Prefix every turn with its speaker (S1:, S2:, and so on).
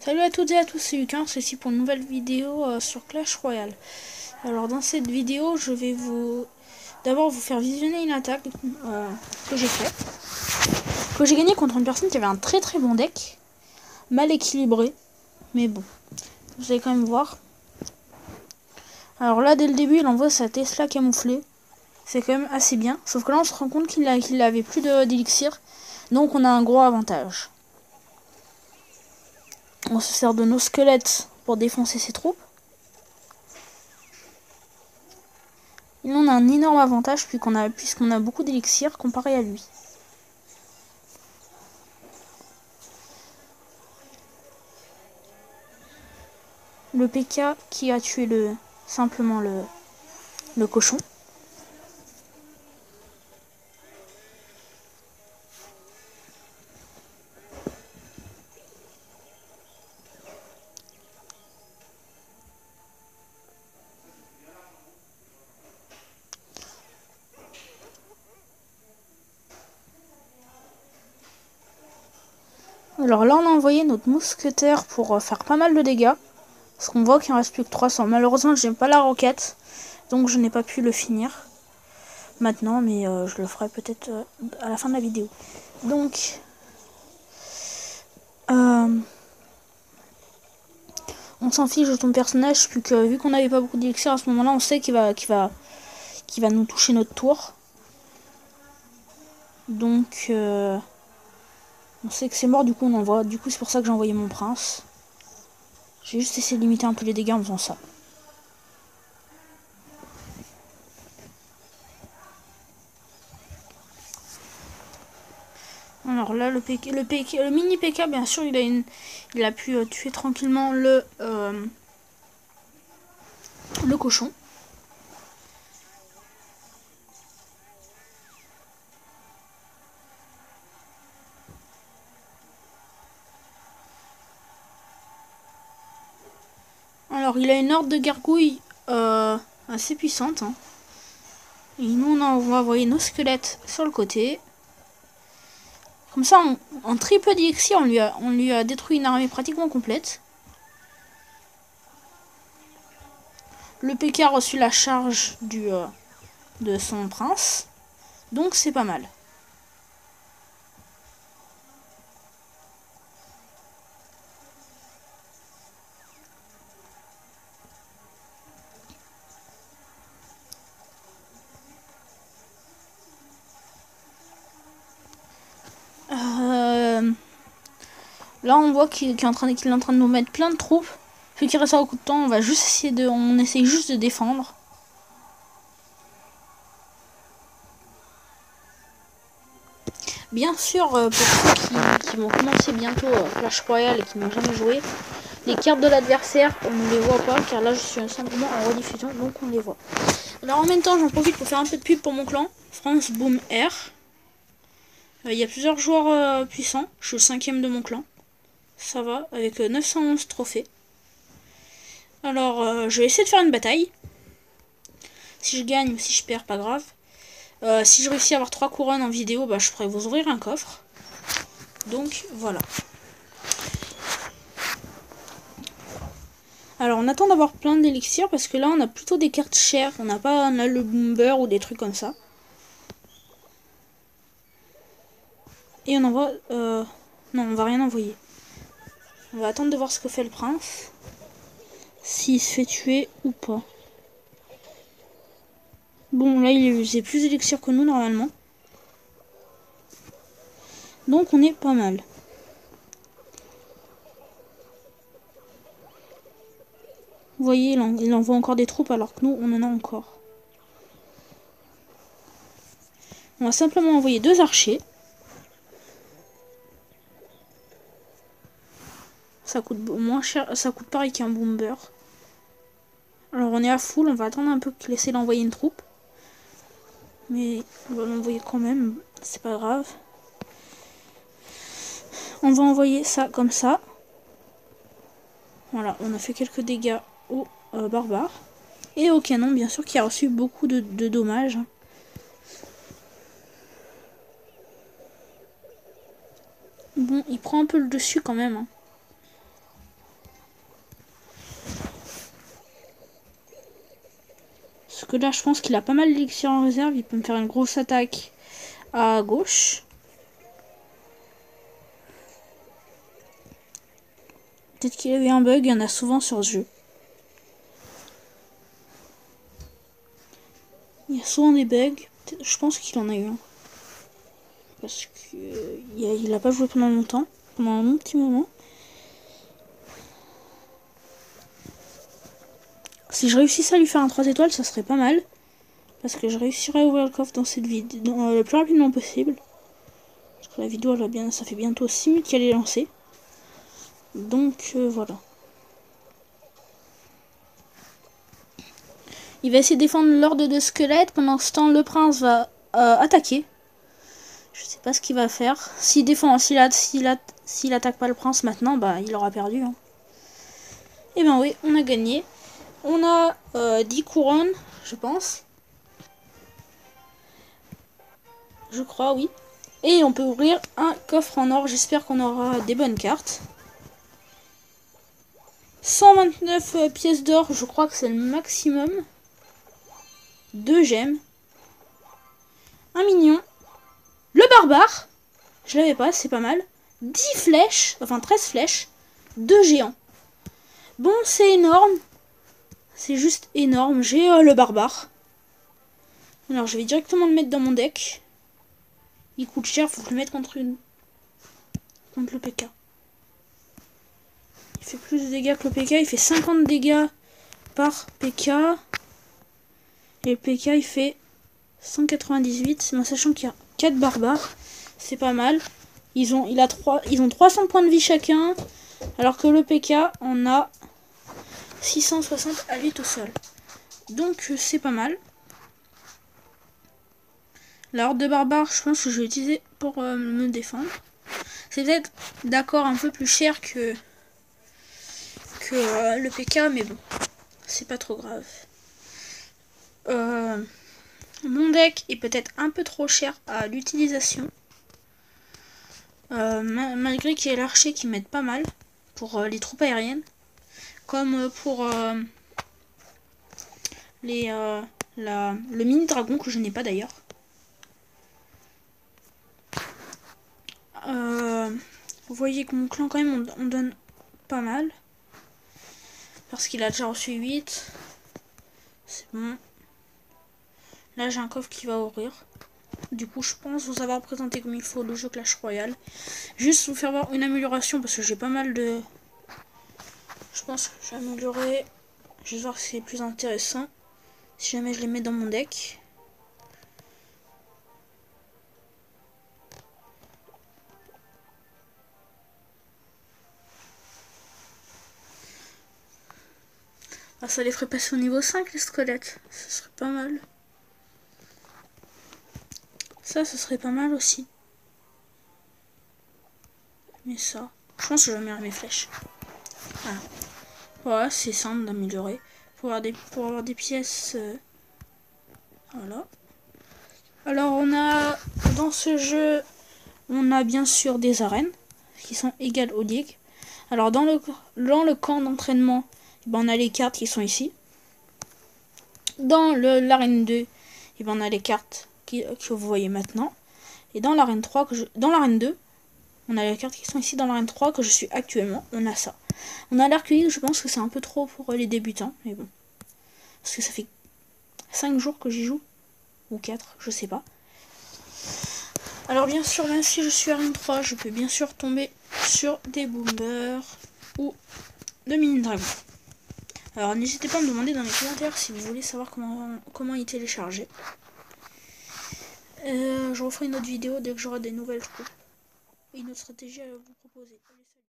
S1: Salut à toutes et à tous, c'est Lucas, c'est ici pour une nouvelle vidéo sur Clash Royale. Alors dans cette vidéo, je vais d'abord vous faire visionner une attaque que j'ai faite. Que j'ai gagné contre une personne qui avait un très très bon deck. Mal équilibré, mais bon, vous allez quand même voir. Alors là, dès le début, il envoie sa Tesla camouflée. C'est quand même assez bien, sauf que là on se rend compte qu'il avait plus d'élixir. Donc on a un gros avantage. On se sert de nos squelettes pour défoncer ses troupes. Et on a un énorme avantage puisqu'on a beaucoup d'élixir comparé à lui. Le PK qui a tué simplement le cochon. Alors là on a envoyé notre mousquetaire pour faire pas mal de dégâts. Parce qu'on voit qu'il ne reste plus que 300. Malheureusement j'aime pas la roquette. Donc je n'ai pas pu le finir maintenant. Mais je le ferai peut-être à la fin de la vidéo. Donc on s'en fiche de ton personnage. Vu qu'on n'avait pas beaucoup d'élixir à ce moment là, on sait qu'il va nous toucher notre tour. Donc on sait que c'est mort, du coup on envoie. Du coup c'est pour ça que j'ai envoyé mon prince. J'ai juste essayé de limiter un peu les dégâts en faisant ça. Alors là le mini PK bien sûr il a pu tuer tranquillement le cochon. Alors il a une horde de gargouilles assez puissante. Hein. Et nous on va envoyer nos squelettes sur le côté. Comme ça en très peu d'élixir on lui a détruit une armée pratiquement complète. Le PK a reçu la charge de son prince. Donc c'est pas mal. Là on voit qu'il est en train de nous mettre plein de troupes. Vu qu'il reste beaucoup de temps, on essaye juste de défendre. Bien sûr, pour ceux qui vont commencer bientôt Clash Royale et qui n'ont jamais joué, les cartes de l'adversaire, on ne les voit pas, car là je suis simplement en rediffusion, donc on les voit. Alors en même temps, j'en profite pour faire un peu de pub pour mon clan, France Boom Air. Il y a plusieurs joueurs puissants, je suis le 5ème de mon clan. Ça va, avec 911 trophées. Alors, je vais essayer de faire une bataille. Si je gagne ou si je perds, pas grave. Si je réussis à avoir 3 couronnes en vidéo, bah, je pourrais vous ouvrir un coffre. Donc, voilà. Alors, on attend d'avoir plein d'élixirs parce que là, on a plutôt des cartes chères. On a le bomber ou des trucs comme ça. Et on envoie... non, on va rien envoyer. On va attendre de voir ce que fait le prince. S'il se fait tuer ou pas. Bon, là, il a usé plus d'élixir que nous, normalement. Donc, on est pas mal. Vous voyez, il envoie encore des troupes alors que nous, on en a encore. On va simplement envoyer 2 archers. Ça coûte moins cher, ça coûte pareil qu'un bomber. Alors on est à full, on va attendre un peu qu'il essaie d'envoyer une troupe. Mais on va l'envoyer quand même, c'est pas grave. On va envoyer ça comme ça. Voilà, on a fait quelques dégâts aux barbares. Et au canon, bien sûr, qui a reçu beaucoup de dommages. Bon, il prend un peu le dessus quand même. Hein. que là, je pense qu'il a pas mal d'élixir en réserve. Il peut me faire une grosse attaque à gauche. Peut-être qu'il a eu un bug, il y en a souvent sur ce jeu. Il y a souvent des bugs. Je pense qu'il en a eu un. Parce qu'il a pas joué pendant longtemps. Pendant un bon petit moment. Si je réussissais à lui faire un 3 étoiles, ça serait pas mal. Parce que je réussirais à ouvrir le coffre dans cette vidéo le plus rapidement possible. Parce que la vidéo, ça fait bientôt 6 minutes qu'elle est lancée. Donc voilà. Il va essayer de défendre l'ordre de squelette. Pendant ce temps, le prince va attaquer. Je sais pas ce qu'il va faire. S'il défend, s'il attaque pas le prince maintenant, bah il aura perdu. Hein. Et ben oui, on a gagné. On a 10 couronnes, je pense. Je crois, oui. Et on peut ouvrir un coffre en or. J'espère qu'on aura des bonnes cartes. 129 pièces d'or, je crois que c'est le maximum. 2 gemmes. Un mignon. Le barbare. Je l'avais pas, c'est pas mal. 10 flèches, enfin 13 flèches. 2 géants. Bon, c'est énorme. C'est juste énorme. J'ai le barbare. Alors, je vais directement le mettre dans mon deck. Il coûte cher, faut que je le mette contre le PK. Il fait plus de dégâts que le PK. Il fait 50 dégâts par PK. Et le PK, il fait 198. Mais sachant qu'il y a 4 barbares. C'est pas mal. Ils ont 300 points de vie chacun. Alors que le PK en a 660 à lui tout seul. Donc c'est pas mal. La horde de barbares, je pense que je vais utiliser pour me défendre. C'est peut-être d'accord un peu plus cher que le PK, mais bon, c'est pas trop grave. Mon deck est peut-être un peu trop cher à l'utilisation. Malgré qu'il y ait l'archer qui m'aide pas mal pour les troupes aériennes. Comme pour le mini dragon que je n'ai pas d'ailleurs. Vous voyez que mon clan quand même on donne pas mal. Parce qu'il a déjà reçu 8. C'est bon. Là j'ai un coffre qui va ouvrir. Du coup je pense vous avoir présenté comme il faut le jeu Clash Royale. Juste vous faire voir une amélioration parce que j'ai pas mal de... Je pense que je vais améliorer. Je vais voir si c'est plus intéressant. Si jamais je les mets dans mon deck. Ah, ça les ferait passer au niveau 5 les squelettes. Ce serait pas mal. Ça, ce serait pas mal aussi. Mais ça, je pense que je vais mettre mes flèches. Voilà. Voilà, c'est simple d'améliorer. Pour avoir des pièces. Voilà. Alors on a dans ce jeu, on a bien sûr des arènes qui sont égales aux ligues. Alors dans le camp d'entraînement, ben, on a les cartes qui sont ici. Dans l'arène 2, et ben, on a les cartes que vous voyez maintenant. Et dans l'arène 3, dans l'arène 2, on a les cartes qui sont ici. Dans l'arène 3 que je suis actuellement, on a ça. On a l'arc-ligue, je pense que c'est un peu trop pour les débutants, mais bon. Parce que ça fait 5 jours que j'y joue. Ou 4, je sais pas. Alors bien sûr, même si je suis arène 3, je peux bien sûr tomber sur des boomers ou de mini dragon. Alors n'hésitez pas à me demander dans les commentaires si vous voulez savoir comment y télécharger. Je referai une autre vidéo dès que j'aurai des nouvelles troupes et une autre stratégie à vous proposer.